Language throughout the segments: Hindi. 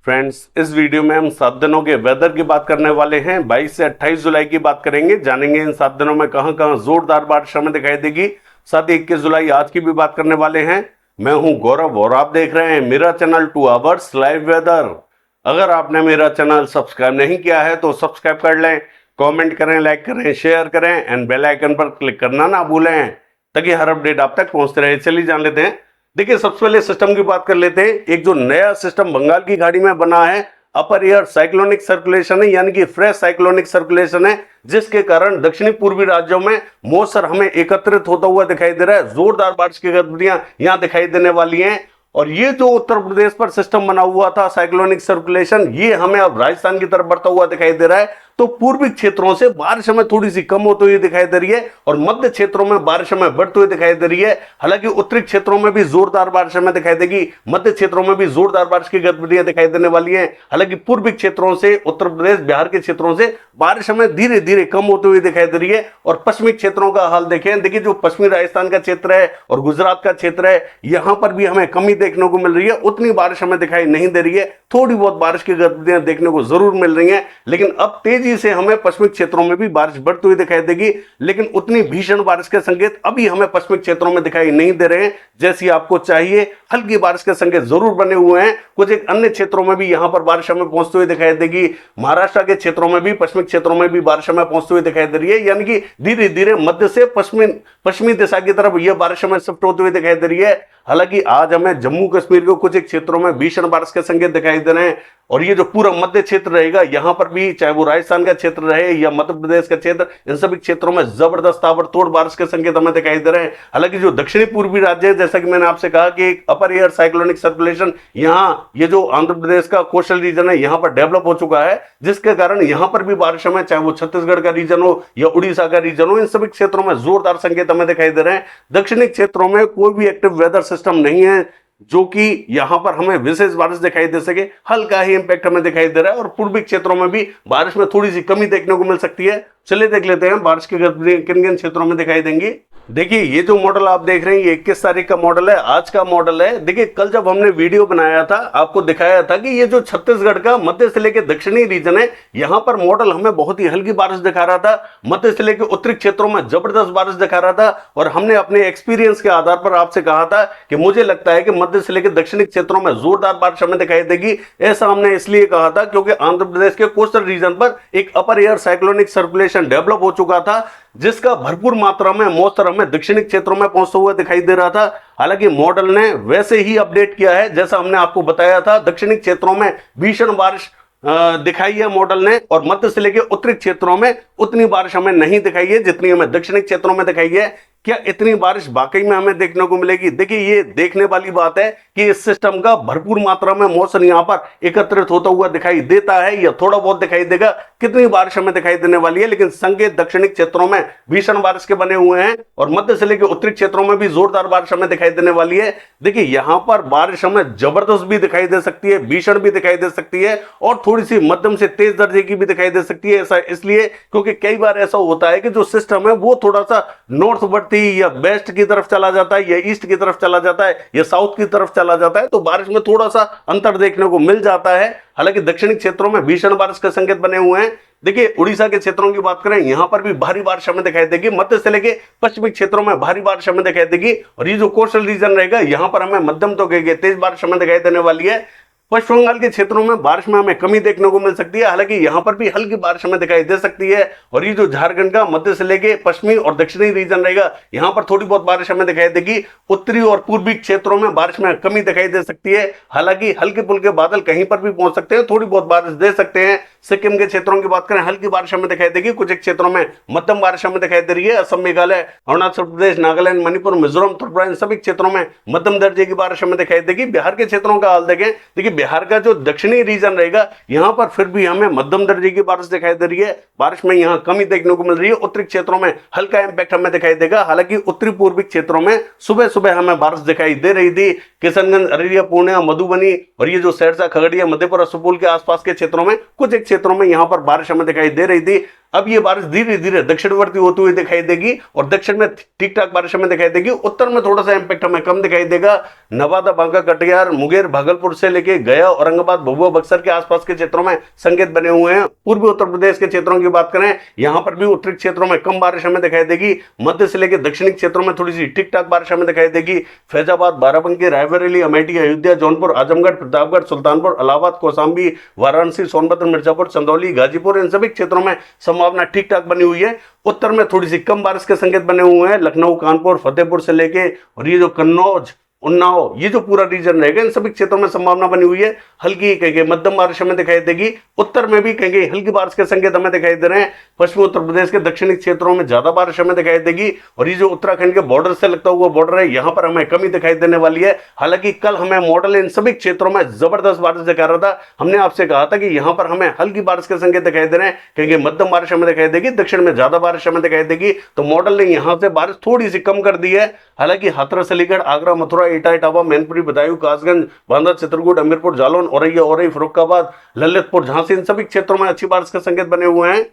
फ्रेंड्स, इस वीडियो में हम 7 दिनों के वेदर की बात करने वाले हैं। 22 से 28 जुलाई की बात करेंगे। जानेंगे इन 7 दिनों में कहां कहां जोरदार बारिश हमें दिखाई देगी। साथ ही 21 जुलाई आज की भी बात करने वाले हैं। मैं हूं गौरव और आप देख रहे हैं मेरा चैनल 2 आवर्स लाइव वेदर। अगर आपने मेरा चैनल सब्सक्राइब नहीं किया है तो सब्सक्राइब कर लें, कमेंट करें, लाइक करें, शेयर करें एंड बेल आइकन पर क्लिक करना ना भूलें ताकि हर अपडेट आप तक पहुंचते रहे। चलिए जान लेते हैं। देखिए, सबसे पहले सिस्टम की बात कर लेते हैं। एक जो नया सिस्टम बंगाल की खाड़ी में बना है, अपर एयर साइक्लोनिक सर्कुलेशन है, यानी कि फ्रेश साइक्लोनिक सर्कुलेशन है, जिसके कारण दक्षिणी पूर्वी राज्यों में मॉइस्चर हमें एकत्रित होता हुआ दिखाई दे रहा है। जोरदार बारिश की गतिविधियां यहां दिखाई देने वाली हैं। और ये जो उत्तर प्रदेश पर सिस्टम बना हुआ था साइक्लोनिक सर्कुलेशन, ये हमें अब राजस्थान की तरफ बढ़ता हुआ दिखाई दे रहा है। तो पूर्वी क्षेत्रों से बारिश हमें थोड़ी सी कम होती हुई दिखाई दे रही है और मध्य क्षेत्रों में बारिश हमें बढ़ती हुई दिखाई दे रही है। हालांकि उत्तरी क्षेत्रों में भी जोरदार बारिश हमें दिखाई देगी, मध्य क्षेत्रों में भी जोरदार बारिश की गतिविधियां दिखाई देने वाली है। हालांकि पूर्वी क्षेत्रों से, उत्तर प्रदेश बिहार के क्षेत्रों से बारिश हमें धीरे धीरे कम होती हुई दिखाई दे रही है। और पश्चिमी क्षेत्रों का हाल देखें, देखिए जो पश्चिमी राजस्थान का क्षेत्र है और गुजरात का क्षेत्र है, यहां पर भी हमें कमी देखने को मिल रही है। उतनी बारिश हमें दिखाई नहीं दे रही है, थोड़ी बहुत बारिश की गतिविधियां देखने को जरूर मिल रही है। लेकिन अब तेजी से हमें पश्चिमी क्षेत्रों में भी बारिश बढ़ती हुई दिखाई देगी, लेकिन उतनी भीषण बारिश के संकेत अभी हमें पश्चिमी क्षेत्रों में दिखाई नहीं दे रहे हैं जैसी आपको चाहिए। हल्की बारिश के संकेत जरूर बने हुए हैं। कुछ एक अन्य क्षेत्रों में भी यहां पर बारिश हमें पहुंचती हुई दिखाई देगी। महाराष्ट्र के क्षेत्रों में भी, पश्चिमी क्षेत्रों में भी बारिश हमें पहुंचती हुई दिखाई दे रही है, यानी कि धीरे धीरे मध्य से पश्चिमी दिशा की तरफ यह बारिश हमें शिफ्ट होती हुई दिखाई दे रही है। हालांकि आज हमें जम्मू कश्मीर के कुछ एक क्षेत्रों में भीषण बारिश के संकेत दिखाई दे रहे हैं। और ये जो पूरा मध्य क्षेत्र रहेगा, यहां पर भी, चाहे वो राजस्थान का क्षेत्र रहे या मध्य प्रदेश का क्षेत्र, इन सभी क्षेत्रों में जबरदस्त ताबड़तोड़ बारिश के संकेत हमें दिखाई दे रहे हैं। हालांकि जो दक्षिणी पूर्वी राज्य है, जैसा कि मैंने आपसे कहा कि एक अपर एयर साइक्लोनिक सर्कुलेशन यहां, ये जो आंध्र प्रदेश का कोस्टल रीजन है, यहां पर डेवलप हो चुका है, जिसके कारण यहां पर भी बारिश हमें, चाहे वो छत्तीसगढ़ का रीजन हो या उड़ीसा का रीजन हो, इन सभी क्षेत्रों में जोरदार संकेत हमें दिखाई दे रहे हैं। दक्षिणी क्षेत्रों में कोई भी एक्टिव वेदर सिस्टम नहीं है जो कि यहां पर हमें विशेष बारिश दिखाई दे सके। हल्का ही इंपैक्ट हमें दिखाई दे रहा है और पूर्वी क्षेत्रों में भी बारिश में थोड़ी सी कमी देखने को मिल सकती है। चलिए देख लेते हैं बारिश की गतिविधियां किन किन क्षेत्रों में दिखाई देंगी। देखिए, ये जो मॉडल आप देख रहे हैं, ये 21 तारीख का मॉडल है, आज का मॉडल है। देखिए, कल जब हमने वीडियो बनाया था, आपको दिखाया था कि ये जो छत्तीसगढ़ का मध्य से लेकर दक्षिणी रीजन है, यहां पर मॉडल हमें बहुत ही हल्की बारिश दिखा रहा था। मध्य से लेकर उत्तरी क्षेत्रों में जबरदस्त बारिश दिखा रहा था। और हमने अपने एक्सपीरियंस के आधार पर आपसे कहा था कि मुझे लगता है कि मध्य से लेकर दक्षिणी क्षेत्रों में जोरदार बारिश हमें दिखाई देगी। ऐसा हमने इसलिए कहा था क्योंकि आंध्र प्रदेश के कोस्टल रीजन पर एक अपर एयर साइक्लोनिक सर्कुलेशन डेवलप हो चुका था, जिसका भरपूर मात्रा में मॉइस्चर हमें दक्षिणी क्षेत्रों में पहुंचता हुआ दिखाई दे रहा था। हालांकि मॉडल ने वैसे ही अपडेट किया है जैसा हमने आपको बताया था। दक्षिणी क्षेत्रों में भीषण बारिश दिखाई है मॉडल ने, और मध्य से लेकर उत्तरी क्षेत्रों में उतनी बारिश हमें नहीं दिखाई है जितनी हमें दक्षिणी क्षेत्रों में दिखाई है। क्या इतनी बारिश वाकई में हमें देखने को मिलेगी? देखिए, ये देखने वाली बात है कि इस सिस्टम का भरपूर मात्रा में मॉइस्चर यहां पर एकत्रित होता हुआ दिखाई देता है या थोड़ा बहुत दिखाई देगा। कितनी बारिश हमें दिखाई देने वाली है, लेकिन संकेत दक्षिणी क्षेत्रों में भीषण बारिश के बने हुए हैं और मध्य से लेकर उत्तरी क्षेत्रों में भी जोरदार बारिश हमें दिखाई देने वाली है। देखिए, यहां पर बारिश हमें जबरदस्त भी दिखाई दे सकती है, भीषण भी दिखाई दे सकती है और थोड़ी सी मध्यम से तेज दर्जे की भी दिखाई दे सकती है। ऐसा इसलिए क्योंकि कई बार ऐसा होता है कि जो सिस्टम है वो थोड़ा सा नॉर्थ या वेस्ट की तरफ चला जाता है या ईस्ट की तरफ चला जाता है या साउथ की तरफ चला जाता है, तो बारिश में थोड़ा सा अंतर देखने को मिल जाता है। हालांकि दक्षिणी क्षेत्रों में भीषण बारिश के संकेत बने हुए हैं। देखिए, उड़ीसा के क्षेत्रों की बात करें, यहां पर भी भारी बारिश हमें दिखाई देगी। मध्य से लेकर पश्चिमी क्षेत्रों में भारी बारिश हमें दिखाई देगी और ये जो कोस्टल रीजन रहेगा, यहां पर हमें मध्यम तो तेज बारिश हमें दिखाई देने वाली है। पश्चिम बंगाल के क्षेत्रों में बारिश में हमें कमी देखने को मिल सकती है। हालांकि यहां पर भी हल्की बारिश हमें दिखाई दे सकती है। और ये जो झारखंड का मध्य से लेके पश्चिमी और दक्षिणी रीजन रहेगा, यहां पर थोड़ी बहुत बारिश हमें दिखाई देगी। उत्तरी और पूर्वी क्षेत्रों में बारिश में कमी दिखाई दे सकती है। हालांकि हल्के फुल्के बादल कहीं पर भी पहुंच सकते हैं, थोड़ी बहुत बारिश दे सकते हैं। सिक्किम के क्षेत्रों की बात करें, हल्की बारिश हमें दिखाई देगी। कुछ एक क्षेत्रों में मध्यम बारिश हमें दिखाई दे रही है। असम, मेघालय, अरुणाचल प्रदेश, नागालैंड, मणिपुर, मिजोरम, त्रिपुरा, इन सभी क्षेत्रों में मध्यम दर्जे की बारिश हमें दिखाई देगी। बिहार के क्षेत्रों का हाल देखें, देखिए बिहार का जो दक्षिणी रीजन रहेगा, यहां पर फिर भी हमें मध्यम दर्जे की बारिश दिखाई दे रही है। बारिश में यहां कमी देखने को मिल रही है। उत्तरी क्षेत्रों में हल्का इंपैक्ट हमें दिखाई देगा। हालांकि उत्तरी पूर्वी क्षेत्रों में सुबह सुबह हमें बारिश दिखाई दे रही थी। किशनगंज, अररिया, पूर्णिया, मधुबनी और ये जो सहरसा, खगड़िया, मधेपुरा, सुपौल के आसपास के क्षेत्रों में, कुछ एक क्षेत्रों में यहां पर बारिश हमें दिखाई दे रही थी। अब ये बारिश धीरे धीरे दक्षिणवर्ती होती हुई दिखाई देगी और दक्षिण में ठीक ठाक बारिश हमें दिखाई देगी। उत्तर में थोड़ा सा इंपैक्ट हमें कम दिखाई देगा। नवादा, बांका, कटिहार, मुंगेर, भागलपुर से लेके गया, औरंगाबाद, भभुआ, बक्सर के आसपास के क्षेत्रों में संकेत बने हुए हैं। पूर्वी उत्तर प्रदेश के क्षेत्रों की बात करें, यहां पर भी उत्तरी क्षेत्रों में कम बारिश हमें दिखाई देगी। मध्य से लेकर दक्षिणी क्षेत्रों में थोड़ी सी ठीक ठाक बारिश हमें दिखाई देगी। फैजाबाद, बाराबंकी, रायबरेली, अमेठी, अयोध्या, जौनपुर, आजमगढ़, प्रतापगढ़, सुल्तानपुर, इलाहाबाद, कौशाम्बी, वाराणसी, सोनभद्र, मिर्जापुर, चंदौली, गाजीपुर, इन सभी क्षेत्रों में संभावना ठीक ठाक बनी हुई है। उत्तर में थोड़ी सी कम बारिश के संकेत बने हुए हैं। लखनऊ, कानपुर, फतेहपुर से लेके और ये जो कन्नौज, उन्नाव, ये जो पूरा रीजन रहेगा, इन सभी क्षेत्रों में संभावना बनी हुई है। हल्की कहेंगे मध्यम बारिश हमें दिखाई देगी। उत्तर में भी कहेंगे हल्की बारिश के संकेत हमें दिखाई दे रहे हैं। पश्चिमी उत्तर प्रदेश के दक्षिणी क्षेत्रों में ज्यादा बारिश हमें दिखाई देगी और ये जो उत्तराखंड के बॉर्डर से लगता हुआ बॉर्डर है, यहां पर हमें कमी दिखाई देने वाली है। हालांकि कल हमें मॉडल इन सभी क्षेत्रों में जबरदस्त बारिश दिखा रहा था। हमने आपसे कहा था कि यहां पर हमें हल्की बारिश के संकेत दिखाई दे रहे हैं, कहेंगे मध्यम बारिश हमें दिखाई देगी, दक्षिण में ज्यादा बारिश हमें दिखाई देगी। तो मॉडल ने यहां से बारिश थोड़ी सी कम कर दी है। हालांकि हाथरस, अलीगढ़, आगरा, मथुरा, एटा, इटावा, मैनपुरी, बदायूं, कासगंज, बांदा, चित्रकूट, अमीरपुर, जालौन, औरैया, औरई, फर्रुखाबाद, ललितपुर, झांसी, इन सभी क्षेत्रों में अच्छी बारिश के संकेत बने हुए हैं।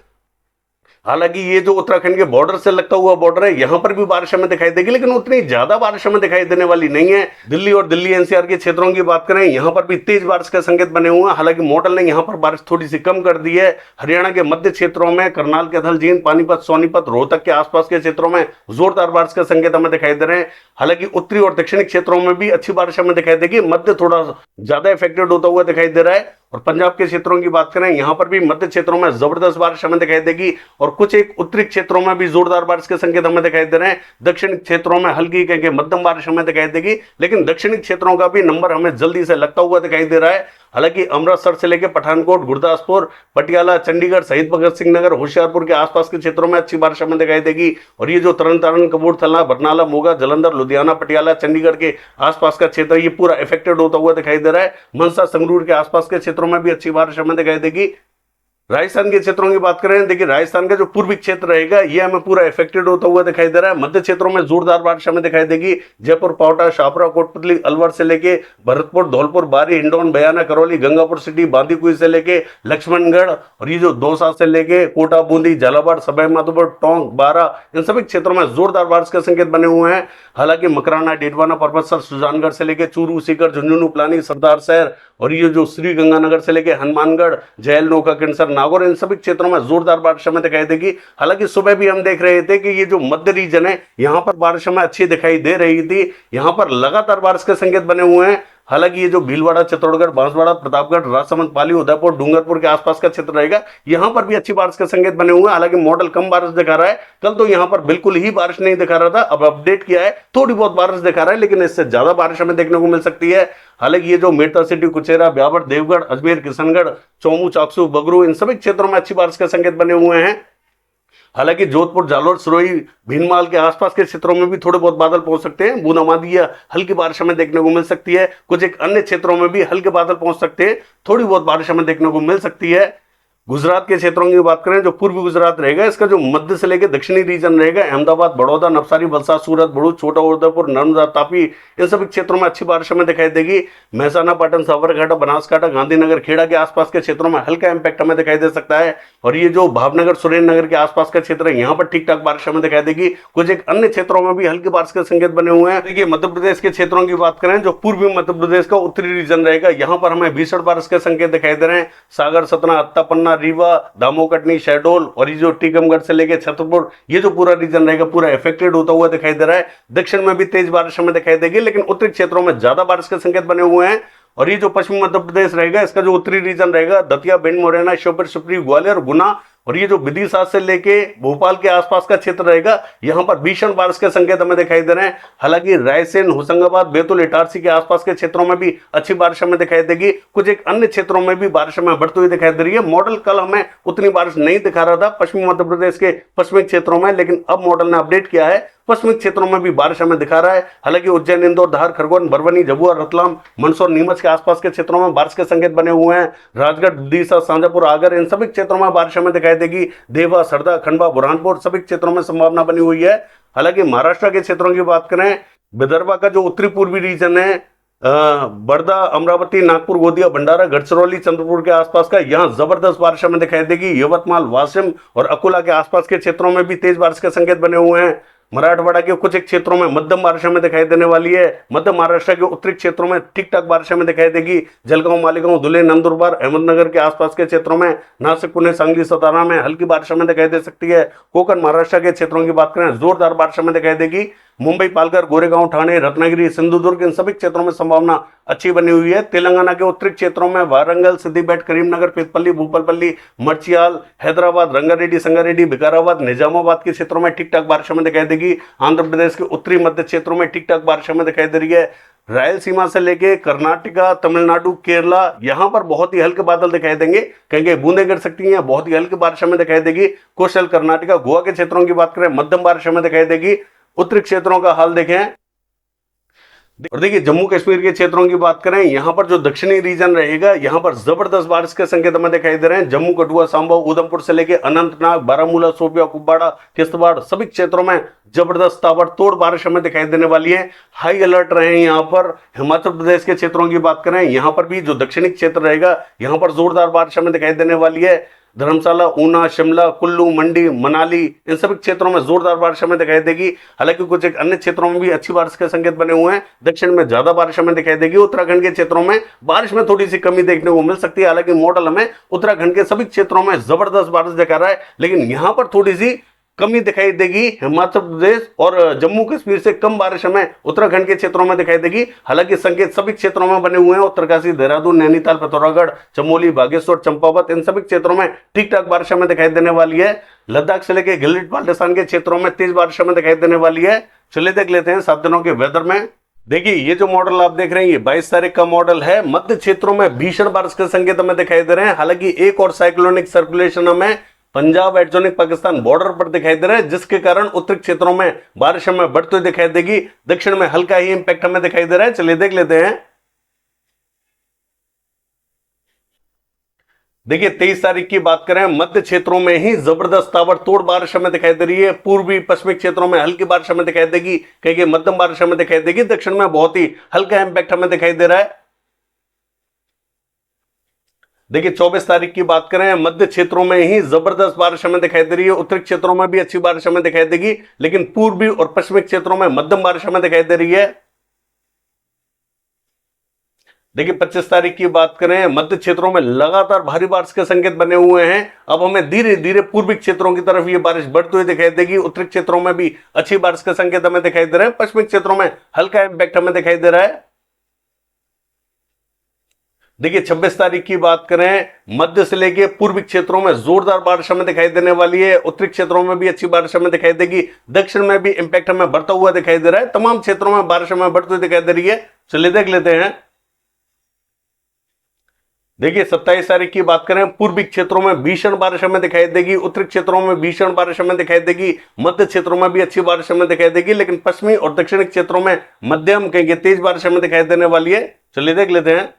हालांकि ये जो उत्तराखंड के बॉर्डर से लगता हुआ बॉर्डर है, यहां पर भी बारिश हमें दिखाई देगी, लेकिन उतनी ज्यादा बारिश हमें दिखाई देने वाली नहीं है। दिल्ली और दिल्ली एनसीआर के क्षेत्रों की बात करें, यहां पर भी तेज बारिश के संकेत बने हुए हैं। हालांकि मॉडल ने यहां पर बारिश थोड़ी सी कम कर दी है। हरियाणा के मध्य क्षेत्रों में करनाल के अथल, जींद, पानीपत, सोनीपत, रोहतक के आसपास के क्षेत्रों में जोरदार बारिश के संकेत हमें दिखाई दे रहे हैं। हालांकि उत्तरी और दक्षिणी क्षेत्रों में भी अच्छी बारिश हमें दिखाई देगी। मध्य थोड़ा ज्यादा इफेक्टेड होता हुआ दिखाई दे रहा है। और पंजाब के क्षेत्रों की बात करें, यहां पर भी मध्य क्षेत्रों में जबरदस्त बारिश हमें दिखाई देगी और कुछ एक उत्तरी क्षेत्रों में भी जोरदार बारिश के संकेत हमें दिखाई दे रहे हैं। दक्षिणी क्षेत्रों में हल्की कहेंगे मध्यम बारिश हमें दिखाई देगी, लेकिन दक्षिणी क्षेत्रों का भी नंबर हमें जल्दी से लगता हुआ दिखाई दे रहा है। हालांकि अमृतसर से लेकर पठानकोट, गुरदासपुर, पटियाला, चंडीगढ़, शहीद भगत सिंह नगर, होशियारपुर के आसपास के क्षेत्रों में अच्छी बारिश हमें दिखाई देगी। और ये जो तरन तारण, कपूरथला, बरनाला, मोगा, जालंधर, लुधियाना, पटियाला, चंडीगढ़ के आसपास का क्षेत्र, ये पूरा इफेक्टेड होता हुआ दिखाई दे रहा है। मनसा, संगरूर के आसपास के क्षेत्रों में भी अच्छी बारिश हमें दिखाई देगी। राजस्थान के क्षेत्रों की बात करें, देखिए राजस्थान का जो पूर्वी क्षेत्र रहेगा, ये हमें पूरा इफेक्टेड होता हुआ दिखाई दे रहा है। मध्य क्षेत्रों में जोरदार बारिश हमें दिखाई देगी। जयपुर, पावटा, शाहपुरा, कोटपुतली, अलवर से लेके भरतपुर, धौलपुर, बारी, हिंडौन, बयाना, करौली, गंगापुर सिटी, बांदीकुई से लेके लक्ष्मणगढ़ और ये जो दौसा से लेके कोटा, बूंदी, झालावाड़, सवाई माधोपुर, टोंक, बारा, इन सभी क्षेत्रों में जोरदार बारिश के संकेत बने हुए हैं। हालांकि मकराना, डेडवाना, परबतसर, सुजानगढ़ से लेके चूरू, सीकर, झुंझुनू, प्लानी, सरदार शहर और ये जो श्री गंगानगर से लेके हनुमानगढ़, जैल, नौका, किनसर, नागौर, इन सभी क्षेत्रों में जोरदार बारिश हमें दिखाई देगी। हालांकि सुबह भी हम देख रहे थे कि ये जो मध्य रीजन है, यहां पर बारिश हमें अच्छी दिखाई दे रही थी। यहां पर लगातार बारिश के संकेत बने हुए हैं। हालांकि ये जो भीलवाड़ा, चित्तौड़गढ़, बांसवाड़ा, प्रतापगढ़, राजसमंद, पाली, उदयपुर, डूंगरपुर के आसपास का क्षेत्र रहेगा, यहां पर भी अच्छी बारिश के संकेत बने हुए हैं। हालांकि मॉडल कम बारिश दिखा रहा है, कल तो यहां पर बिल्कुल ही बारिश नहीं दिखा रहा था, अब अपडेट किया है, थोड़ी बहुत बारिश दिखा रहा है, लेकिन इससे ज्यादा बारिश हमें देखने को मिल सकती है। हालांकि ये जो मेरठ सिटी, कुचेरा, ब्यावर, देवगढ़, अजमेर, किशनगढ़, चौमू, चाकसू, बगरू, इन सभी क्षेत्रों में अच्छी बारिश के संकेत बने हुए हैं। हालांकि जोधपुर, जालोर, सिरोही, भीनमाल के आसपास के क्षेत्रों में भी थोड़े बहुत बादल पहुंच सकते हैं। बूंदाबांदी या हल्की बारिश हमें देखने को मिल सकती है। कुछ एक अन्य क्षेत्रों में भी हल्के बादल पहुंच सकते हैं, थोड़ी बहुत बारिश हमें देखने को मिल सकती है। गुजरात के क्षेत्रों की बात करें, जो पूर्वी गुजरात रहेगा, इसका जो मध्य से लेकर दक्षिणी रीजन रहेगा, अहमदाबाद, बड़ौदा, नवसारी, वलसाड, सूरत, भरूच, छोटा उदयपुर, नर्मदा, तापी, इन सभी क्षेत्रों में अच्छी बारिश हमें दिखाई देगी। महसाना, पाटन, साबरकांठा, बनासकांठा, गांधीनगर, खेड़ा के आसपास के क्षेत्रों में हल्का इंपैक्ट हमें दिखाई दे सकता है। और ये जो भावनगर, सुरेंद्रनगर के आसपास का क्षेत्र है, यहाँ पर ठीक ठाक बारिश हमें दिखाई देगी। कुछ एक अन्य क्षेत्रों में भी हल्की बारिश के संकेत बने हुए हैं। देखिए मध्य प्रदेश के क्षेत्रों की बात करें, जो पूर्वी मध्य प्रदेश का उत्तरी रीजन रहेगा, यहाँ पर हमें भीषण बारिश के संकेत दिखाई दे रहे हैं। सागर, सतना, अत्ता, पन्ना, रीवा, दामो, कटनी, शहडोल और ये जो टीकमगढ़ से लेके छतरपुर, ये जो पूरा रीजन रहेगा, पूरा इफेक्टेड होता हुआ दिखाई दे रहा है। दक्षिण में भी तेज बारिश हमें दिखाई देगी, लेकिन उत्तरी क्षेत्रों में ज्यादा बारिश के संकेत बने हुए हैं। और ये जो पश्चिमी मध्य प्रदेश रहेगा, इसका जो उत्तरी रीजन रहेगा, दतिया, भिंड, मुरैना, श्योपुर, सुपरी, ग्वालियर, गुना और ये जो विदिशा से लेके भोपाल के आसपास का क्षेत्र रहेगा, यहां पर भीषण बारिश के संकेत हमें दिखाई दे रहे हैं। हालांकि रायसेन, होशंगाबाद, बैतूल, इटारसी के आसपास के क्षेत्रों में भी अच्छी बारिश हमें दिखाई देगी। कुछ एक अन्य क्षेत्रों में भी बारिश हमें बढ़ती हुई दिखाई दे रही है। मॉडल कल हमें उतनी बारिश नहीं दिखा रहा था पश्चिमी मध्य प्रदेश के पश्चिमी क्षेत्रों में, लेकिन अब मॉडल ने अपडेट किया है, पश्चिमी क्षेत्रों में भी बारिश हमें दिखा रहा है। हालांकि उज्जैन, इंदौर, धार, खरगोन, बरवनी, झबुआ, रतलाम, मंदसौर, नीमच के आसपास के क्षेत्रों में बारिश के संकेत बने हुए हैं। राजगढ़, विदिशा, शाजापुर, आगर, इन सभी क्षेत्रों में बारिश हमें दिखाई देगी। देवा, सरदा, खंडवा, बुरहानपुर, सभी क्षेत्रों में संभावना बनी हुई है। हालांकि महाराष्ट्र के क्षेत्रों की बात करें, विदर्भ का जो उत्तरी पूर्वी रीजन है, बड़दा, अमरावती, नागपुर, गोंदिया, भंडारा, गढ़चिरौली, चंद्रपुर के आसपास का यहाँ जबरदस्त बारिश हमें दिखाई देगी। यवतमाल, वाशिम और अकोला के आसपास के क्षेत्रों में भी तेज बारिश के संकेत बने हुए हैं। मराठवाड़ा के कुछ एक क्षेत्रों में मध्यम बारिश हमें दिखाई देने वाली है। मध्य महाराष्ट्र के उत्तरी क्षेत्रों में ठीक ठाक बारिश हमें दिखाई देगी। जलगांव, मालेगांव, धुले, नंदुरबार, अहमदनगर के आसपास के क्षेत्रों में, नासिक, पुणे, सांगली, सतारा में हल्की बारिश हमें दिखाई दे सकती है। कोकण, महाराष्ट्र के क्षेत्रों की बात करें, जोरदार बारिश हमें दिखाई देगी। मुंबई, पालघर, गोरेगांव, ठाणे, रत्नागिरी, सिंधुदुर्ग, इन सभी क्षेत्रों में संभावना अच्छी बनी हुई है। तेलंगाना के उत्तरी क्षेत्रों में वारंगल, सिद्दीपेट, करीमनगर, पेतपल्ली, भूपालपल्ली, मर्चियाल, हैदराबाद, रंगारेड्डी, संगारेड्डी, विकाराबाद, निजामाबाद के क्षेत्रों में ठीक ठाक बारिश हमें दिखाई देगी। आंध्र प्रदेश के उत्तरी मध्य क्षेत्रों में ठीक ठाक बारिश हमें दिखाई दे रही है। रायलसीमा से लेके कर्नाटका, तमिलनाडु, केरला, यहां पर बहुत ही हल्के बादल दिखाई देंगे, कहीं बूंदें गिर सकती हैं। बहुत ही हल्की बारिश हमें दिखाई देगी। कोस्टल कर्नाटका, गोवा के क्षेत्रों की बात करें, मध्यम बारिश हमें दिखाई देगी। उत्तरी क्षेत्रों का हाल देखें और देखिए जम्मू कश्मीर के क्षेत्रों की बात करें, यहां पर जो दक्षिणी रीजन रहेगा, यहां पर जबरदस्त बारिश के संकेत हमें दिखाई दे रहे हैं। जम्मू, कठुआ, सांबा, उधमपुर से लेकर अनंतनाग, बारामूला, शोपियां, कुपवाड़ा, किश्तवाड़, सभी क्षेत्रों में जबरदस्त ताबड़तोड़ बारिश हमें दिखाई देने वाली है। हाई अलर्ट रहे हैं यहाँ पर। हिमाचल प्रदेश के क्षेत्रों की बात करें, यहां पर भी जो दक्षिणी क्षेत्र रहेगा, यहां पर जोरदार बारिश हमें दिखाई देने वाली है। धर्मशाला, ऊना, शिमला, कुल्लू, मंडी, मनाली, इन सभी क्षेत्रों में जोरदार बारिश हमें दिखाई देगी। हालांकि कुछ एक अन्य क्षेत्रों में भी अच्छी बारिश के संकेत बने हुए हैं। दक्षिण में ज्यादा बारिश हमें दिखाई देगी। उत्तराखंड के क्षेत्रों में बारिश में थोड़ी सी कमी देखने को मिल सकती है। हालांकि मॉडल हमें उत्तराखंड के सभी क्षेत्रों में जबरदस्त बारिश दिखा रहा है, लेकिन यहां पर थोड़ी सी कमी दिखाई देगी। हिमाचल प्रदेश और जम्मू कश्मीर से कम बारिश हमें उत्तराखंड के क्षेत्रों में दिखाई देगी। हालांकि संकेत सभी क्षेत्रों में बने हुए हैं। उत्तरकाशी, देहरादून, नैनीताल, पिथौरागढ़, चमोली, बागेश्वर, चंपावत, इन सभी क्षेत्रों में ठीक ठाक बारिश हमें दिखाई देने वाली है। लद्दाख से लेकर गिलगित बाल्टिस्तान के क्षेत्रों में तेज बारिश हमें दिखाई देने वाली है। चलिए देख लेते हैं 7 दिनों के वेदर में। देखिए ये जो मॉडल आप देख रहे हैं, ये 22 तारीख का मॉडल है। मध्य क्षेत्रों में भीषण बारिश के संकेत हमें दिखाई दे रहे हैं। हालांकि एक और साइक्लोनिक सर्कुलेशन हमें पंजाब, एडजोनिक पाकिस्तान बॉर्डर पर दिखाई दे रहा है, जिसके कारण उत्तरी क्षेत्रों में बारिश हमें बढ़ती हुई दिखाई देगी। दक्षिण में हल्का ही इंपैक्ट हमें दिखाई दे रहा है। चलिए देख लेते हैं। देखिए 23 तारीख की बात करें, मध्य क्षेत्रों में ही जबरदस्त ताबड़तोड़ बारिश हमें दिखाई दे रही है। पूर्वी पश्चिमी क्षेत्रों में हल्की बारिश हमें दिखाई देगी, कहीं मध्यम बारिश हमें दिखाई देगी। दक्षिण में बहुत ही हल्का इंपैक्ट हमें दिखाई दे रहा है। देखिए 24 तारीख की बात करें, मध्य क्षेत्रों में ही जबरदस्त बारिश हमें दिखाई दे रही है। उत्तरी क्षेत्रों में भी अच्छी बारिश हमें दिखाई देगी, लेकिन पूर्वी और पश्चिमी क्षेत्रों में मध्यम बारिश हमें दिखाई दे रही है। देखिए 25 तारीख की बात करें, मध्य क्षेत्रों में लगातार भारी बारिश के संकेत बने हुए हैं। अब हमें धीरे धीरे पूर्वी क्षेत्रों की तरफ ये बारिश बढ़ती हुई दिखाई देगी। उत्तरी क्षेत्रों में भी अच्छी बारिश के संकेत हमें दिखाई दे रहे हैं। पश्चिमी क्षेत्रों में हल्का इंपैक्ट हमें दिखाई दे रहा है। देखिए 26 तारीख की बात करें, मध्य से लेके पूर्वी क्षेत्रों में जोरदार बारिश हमें दिखाई देने वाली है। उत्तरी क्षेत्रों में भी अच्छी बारिश हमें दिखाई देगी। दक्षिण में भी इंपैक्ट हमें बढ़ता हुआ दिखाई दे रहा है। तमाम क्षेत्रों में बारिश हमें बढ़ती हुई दिखाई दे रही है। चलिए देख लेते हैं। देखिए 27 तारीख की बात करें, पूर्वी क्षेत्रों में भीषण बारिश हमें दिखाई देगी। उत्तरी क्षेत्रों में भीषण बारिश हमें दिखाई देगी। मध्य क्षेत्रों में भी अच्छी बारिश हमें दिखाई देगी, लेकिन पश्चिमी और दक्षिणी क्षेत्रों में मध्यम कहेंगे तेज बारिश हमें दिखाई देने वाली है। चलिए देख लेते हैं।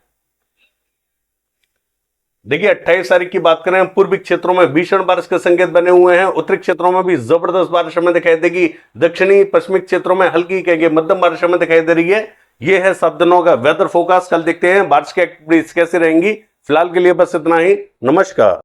देखिए 28 तारीख की बात करें, पूर्वी क्षेत्रों में भीषण बारिश के संकेत बने हुए हैं। उत्तरी क्षेत्रों में भी जबरदस्त बारिश हमें दिखाई देगी। दक्षिणी पश्चिमी क्षेत्रों में हल्की कहेंगे मध्यम बारिश हमें दिखाई दे रही है। यह है 7 दिनों का वेदर फोरकास्ट। कल देखते हैं बारिश की एक्टिविटीज कैसे रहेंगी। फिलहाल के लिए बस इतना ही। नमस्कार।